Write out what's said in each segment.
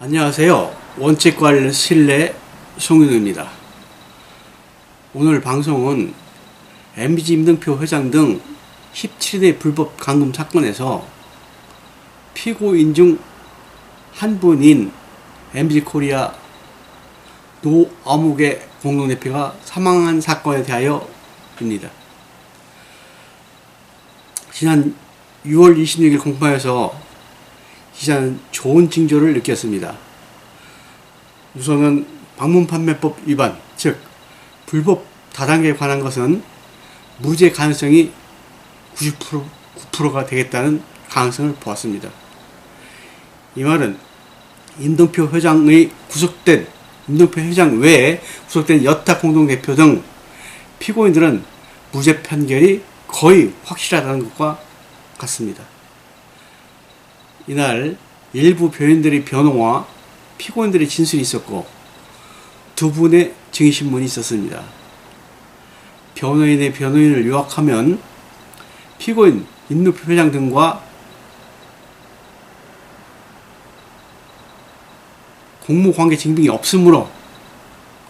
안녕하세요. 원칙관리 신뢰 송윤우입니다. 오늘 방송은 MBG 임등표 회장 등 17대 불법 감금 사건에서 피고인 중 한 분인 MBG 코리아 노어묵의 공동대표가 사망한 사건에 대하여입니다. 지난 6월 26일 공판에서 기자는 좋은 징조를 느꼈습니다. 우선은 방문판매법 위반, 즉 불법 다단계에 관한 것은 무죄 가능성이 9%가 되겠다는 가능성을 보았습니다. 이 말은 임등표 회장 외에 구속된 여타 공동대표 등 피고인들은 무죄 판결이 거의 확실하다는 것과 같습니다. 이날 일부 변호인들의 변호와 피고인들의 진술이 있었고 두 분의 증인신문이 있었습니다. 변호인의 변호인을 요약하면 피고인 임등표 회장 등과 공무관계 증빙이 없으므로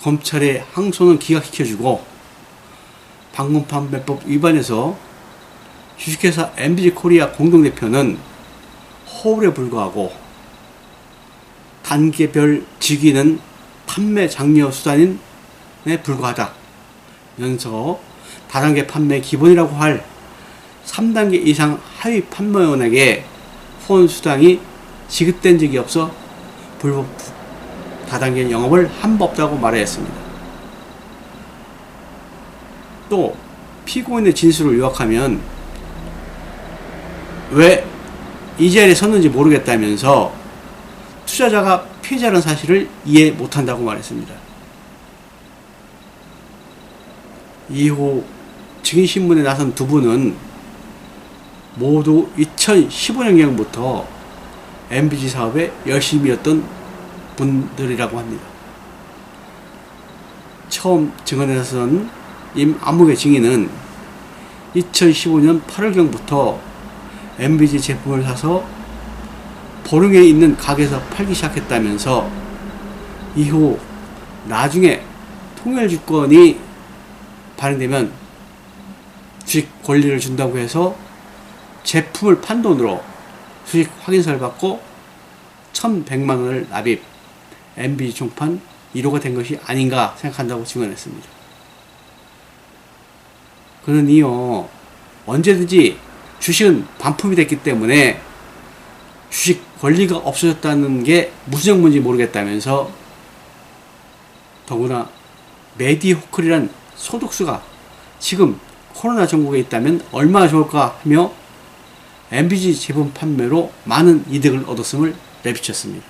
검찰의 항소는 기각시켜주고 방문판매법 위반에서 주식회사 MBG 코리아 공동대표는 허울에 불과하고 단계별 직위는 판매 장려 수단에 불과하다면서 다단계 판매 기본이라고 할 3단계 이상 하위 판매원에게 후원 수당이 지급된 적이 없어 불법 다단계 영업을 한 바 없다고 말했습니다. 또 피고인의 진술을 요약하면 왜 이 자리에 섰는지 모르겠다면서 투자자가 피해자라는 사실을 이해 못한다고 말했습니다. 이후 증인신문에 나선 두 분은 모두 2015년경부터 MBG 사업에 열심이었던 분들이라고 합니다. 처음 증언에 나선 임암묵의 증인은 2015년 8월경부터 MBG 제품을 사서 보령에 있는 가게에서 팔기 시작했다면서 이후 나중에 통일주권이 발행되면 주식 권리를 준다고 해서 제품을 판 돈으로 주식 확인서를 받고 1,100만원을 납입, MBG 총판 1호가 된 것이 아닌가 생각한다고 증언했습니다. 그는 이어 언제든지 주식은 반품이 됐기 때문에 주식 권리가 없어졌다는 게 무슨 정보인지 모르겠다면서 더구나 메디호클이란 소득수가 지금 코로나 전국에 있다면 얼마나 좋을까 하며 MBG 제품 판매로 많은 이득을 얻었음을 내비쳤습니다.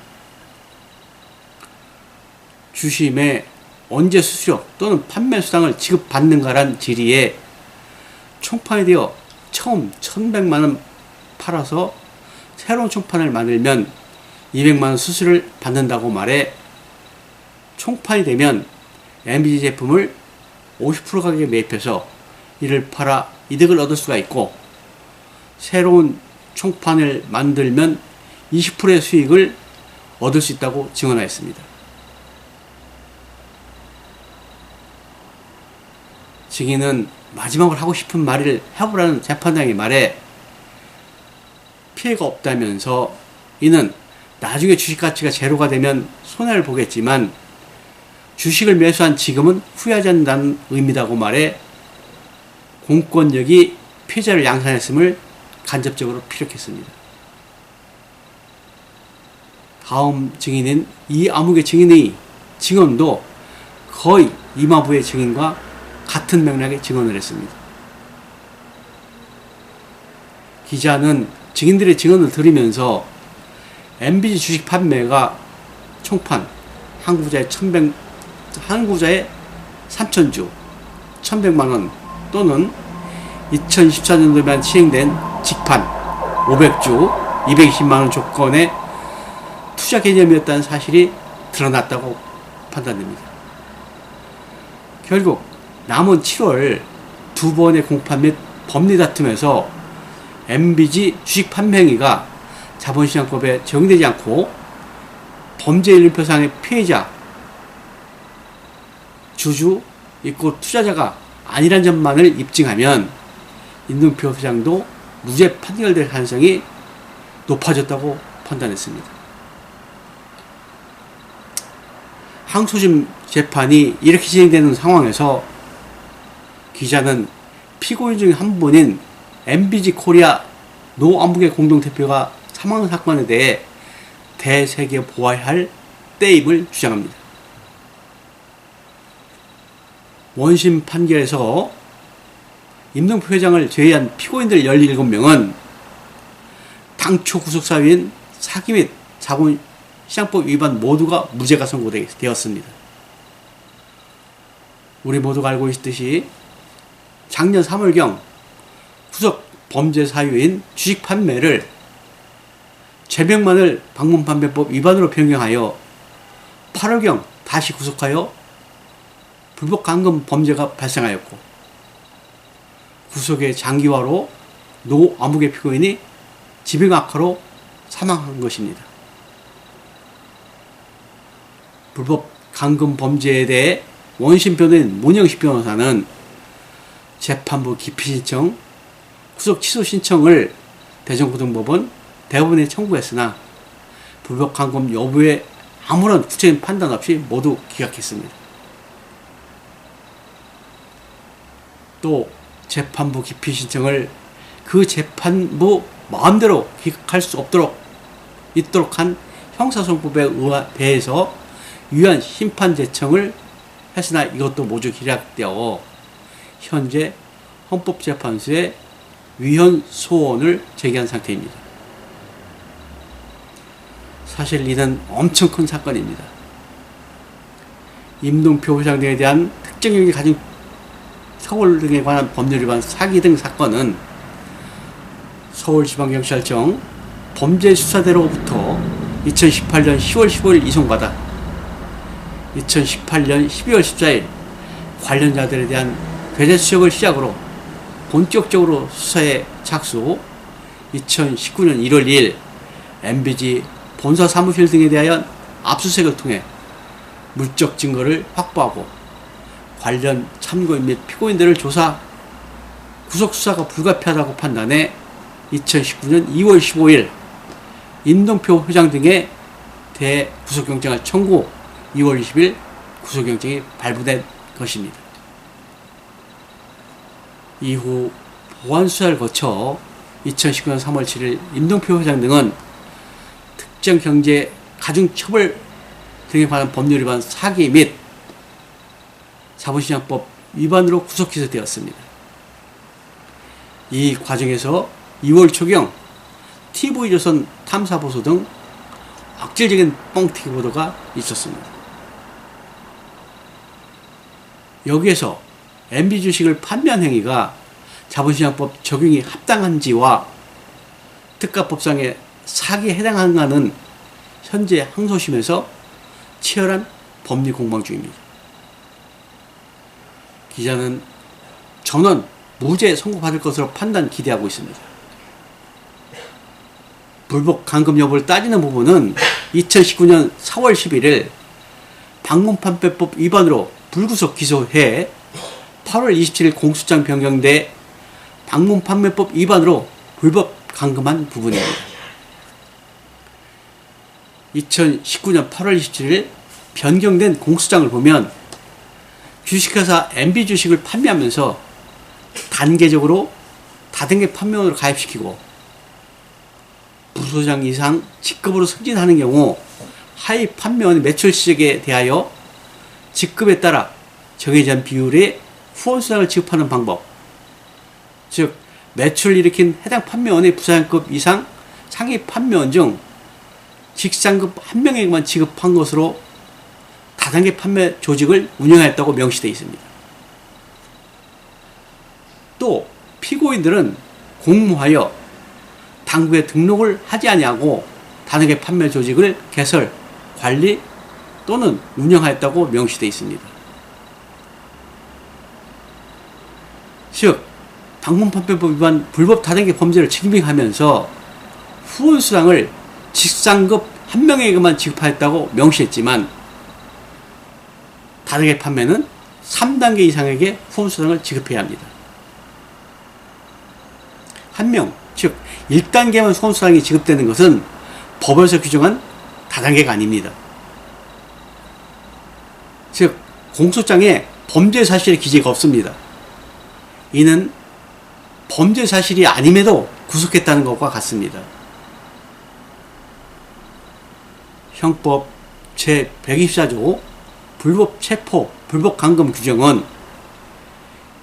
주식에 언제 수수료 또는 판매 수당을 지급받는가란 질의에 총판이 되어 처음 1,100만원 팔아서 새로운 총판을 만들면 200만원 수수료를 받는다고 말해 총판이 되면 MBG 제품을 50% 가격에 매입해서 이를 팔아 이득을 얻을 수가 있고 새로운 총판을 만들면 20%의 수익을 얻을 수 있다고 증언하였습니다. 증인은 마지막으로 하고 싶은 말을 해보라는 재판장의 말에 피해가 없다면서 이는 나중에 주식 가치가 제로가 되면 손해를 보겠지만 주식을 매수한 지금은 후회하지 않는다는 의미다고 말해 공권력이 피해자를 양산했음을 간접적으로 피력했습니다. 다음 증인인 이암묵의 증인의 증언도 거의 임아부의 증인과 같은 맥락의 증언을 했습니다. 기자는 증인들의 증언을 들으면서 MBG 주식 판매가 총판 한 구자에 3,000주 1,100만원 또는 2014년도에만 시행된 직판 500주 220만원 조건의 투자 개념이었다는 사실이 드러났다고 판단됩니다. 결국 남은 7월 두 번의 공판 및 법리 다툼에서 MBG 주식 판매 행위가 자본시장법에 적용되지 않고 범죄 일륜표상의 피해자, 주주, 있고 투자자가 아니란 점만을 입증하면 임동표 회장도 무죄 판결될 가능성이 높아졌다고 판단했습니다. 항소심 재판이 이렇게 진행되는 상황에서 기자는 피고인 중 한 분인 MBG 코리아 노아무개 공동대표가 사망 사건에 대해 대세계 보아야 할 때임을 주장합니다. 원심 판결에서 임동표 회장을 제외한 피고인들 17명은 당초 구속사유인 사기 및 자본시장법 위반 모두가 무죄가 선고되었습니다. 우리 모두가 알고 있듯이 작년 3월경 구속 범죄 사유인 주식 판매를 제명만을 방문판매법 위반으로 변경하여 8월경 다시 구속하여 불법 감금 범죄가 발생하였고 구속의 장기화로 노아무개 피고인이 지병 악화로 사망한 것입니다. 불법 감금 범죄에 대해 원심 변호인 문영식 변호사는 재판부 기피 신청, 구속 취소 신청을 대전고등법원 대법원에 청구했으나 불법 감금 여부에 아무런 구체적인 판단 없이 모두 기각했습니다. 또 재판부 기피 신청을 그 재판부 마음대로 기각할 수 있도록 한 형사소송법에 대해서 유한 심판 제청을 했으나 이것도 모두 기각되어 현재 헌법재판소에 위헌 소원을 제기한 상태입니다. 사실 이는 엄청 큰 사건입니다. 임동표 회장 등에 대한 특정 영역이 가진 서울 등에 관한 법률 위반 사기 등 사건은 서울지방경찰청 범죄수사대로부터 2018년 10월 15일 이송받아 2018년 12월 14일 관련자들에 대한 괴뢰 수색을 시작으로 본격적으로 수사에 착수, 2019년 1월 2일 MBG 본사 사무실 등에 대하여 압수수색을 통해 물적 증거를 확보하고 관련 참고인 및 피고인들을 조사, 구속수사가 불가피하다고 판단해 2019년 2월 15일 임동표 회장 등에 대해 구속영장을 청구, 2월 20일 구속영장이 발부된 것입니다. 이후 보완수사를 거쳐 2019년 3월 7일 임동표 회장 등은 특정경제 가중처벌 등에 관한 법률 위반 사기 및 자본시장법 위반으로 구속 기소되었습니다. 이 과정에서 2월 초경 TV조선 탐사보도 등 악질적인 뻥튀기 보도가 있었습니다. 여기에서 MB 주식을 판매한 행위가 자본시장법 적용이 합당한지와 특가법상의 사기에 해당한가는 현재 항소심에서 치열한 법리 공방 중입니다. 기자는 전원 무죄 선고받을 것으로 기대하고 있습니다. 불법 감금 여부를 따지는 부분은 2019년 4월 11일 방문판매법 위반으로 불구속 기소해 8월 27일 공소장 변경돼 방문판매법 위반으로 불법 감금한 부분입니다. 2019년 8월 27일 변경된 공소장을 보면 주식회사 MB주식을 판매하면서 단계적으로 다단계 판매원으로 가입시키고 부소장 이상 직급으로 승진하는 경우 하위 판매원의 매출 시작에 대하여 직급에 따라 정해진 비율의 후원수당을 지급하는 방법, 즉 매출을 일으킨 해당 판매원의 부사장급 이상 상위 판매원 중 직상급 한 명에게만 지급한 것으로 다단계 판매 조직을 운영하였다고 명시되어 있습니다. 또 피고인들은 공모하여 당국에 등록을 하지 아니하고 다단계 판매 조직을 개설, 관리 또는 운영하였다고 명시되어 있습니다. 즉 방문판매법 위반 불법 다단계 범죄를 증빙하면서 후원수당을 직상급 한 명에게만 지급하였다고 명시했지만 다르게 판매는 3단계 이상에게 후원수당을 지급해야 합니다. 한 명, 즉 1단계만 후원수당이 지급되는 것은 법에서 규정한 다단계가 아닙니다. 즉 공소장에 범죄 사실의 기재가 없습니다. 이는 범죄 사실이 아님에도 구속했다는 것과 같습니다. 형법 제124조 불법 체포, 불법 감금 규정은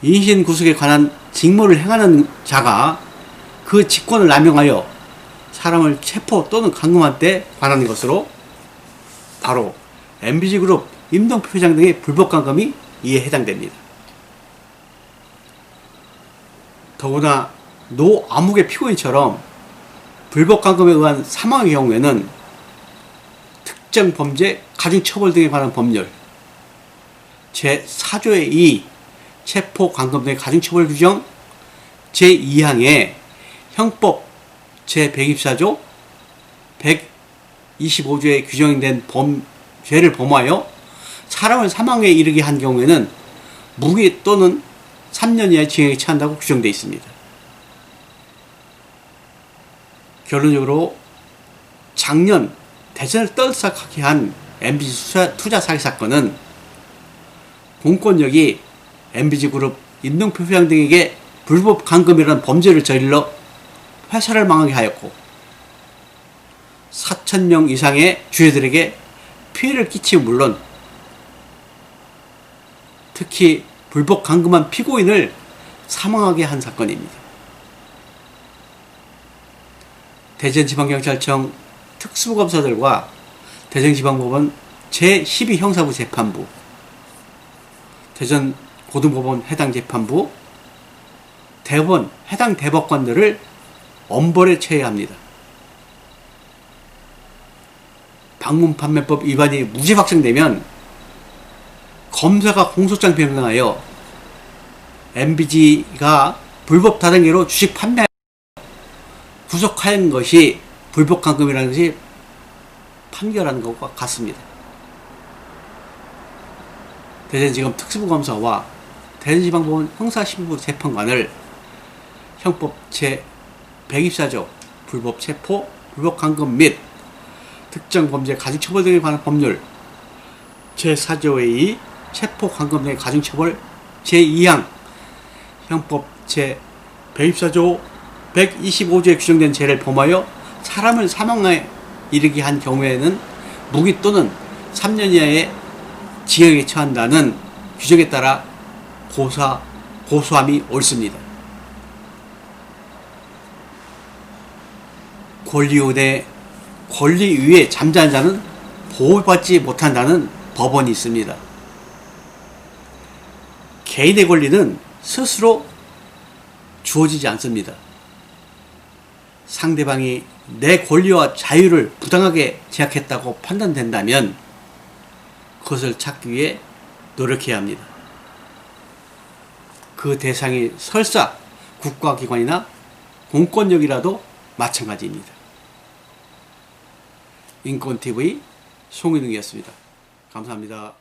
인신 구속에 관한 직무를 행하는 자가 그 직권을 남용하여 사람을 체포 또는 감금할 때 관한 것으로 바로 MBC그룹 임동표 회장 등의 불법 감금이 이에 해당됩니다. 더구나 노 암흑의 피고인처럼 불법 감금에 의한 사망의 경우에는 특정 범죄, 가중처벌 등에 관한 법률 제4조의 2 체포, 감금 등의 가중처벌 규정 제2항에 형법 제124조 125조에 규정된 죄를 범하여 사람을 사망에 이르게 한 경우에는 무기 또는 3년 이하의 징역에 처한다고 규정되어 있습니다. 결론적으로 작년 대선을 떠들썩하게 한 MBC 투자 사기 사건은 공권력이 MBC그룹 임동표 회장 등에게 불법 감금이라는 범죄를 저질러 회사를 망하게 하였고 4,000명 이상의 주주들에게 피해를 끼치고 물론 특히 불법 감금한 피고인을 사망하게 한 사건입니다. 대전지방경찰청 특수검사들과 대전지방법원 제12형사부 재판부, 대전고등법원 해당 재판부, 대법원 해당 대법관들을 엄벌에 처해야 합니다. 방문판매법 위반이 무죄 확정되면 검사가 공소장 변경하여 MBC가 불법 다단계로 주식 판매 구속한 것이 불법 감금이라는 것이 판결하는 것과 같습니다. 대전지검 특수부검사와 대전지방법원 형사신부 재판관을 형법 제124조 불법 체포, 불법 감금 및 특정 범죄 가중처벌 등에 관한 법률 제4조의 2 체포, 감금 등의 가중처벌 제2항 형법 제124조 125조에 규정된 죄를 범하여 사람을 사망에 이르게 한 경우에는 무기 또는 3년 이하의 징역에 처한다는 규정에 따라 고소함이 옳습니다. 권리 위에 잠자는 자는 보호받지 못한다는 법원이 있습니다. 개인의 권리는 스스로 주어지지 않습니다. 상대방이 내 권리와 자유를 부당하게 제약했다고 판단된다면 그것을 찾기 위해 노력해야 합니다. 그 대상이 설사 국가기관이나 공권력이라도 마찬가지입니다. 인권TV 송인웅이었습니다. 감사합니다.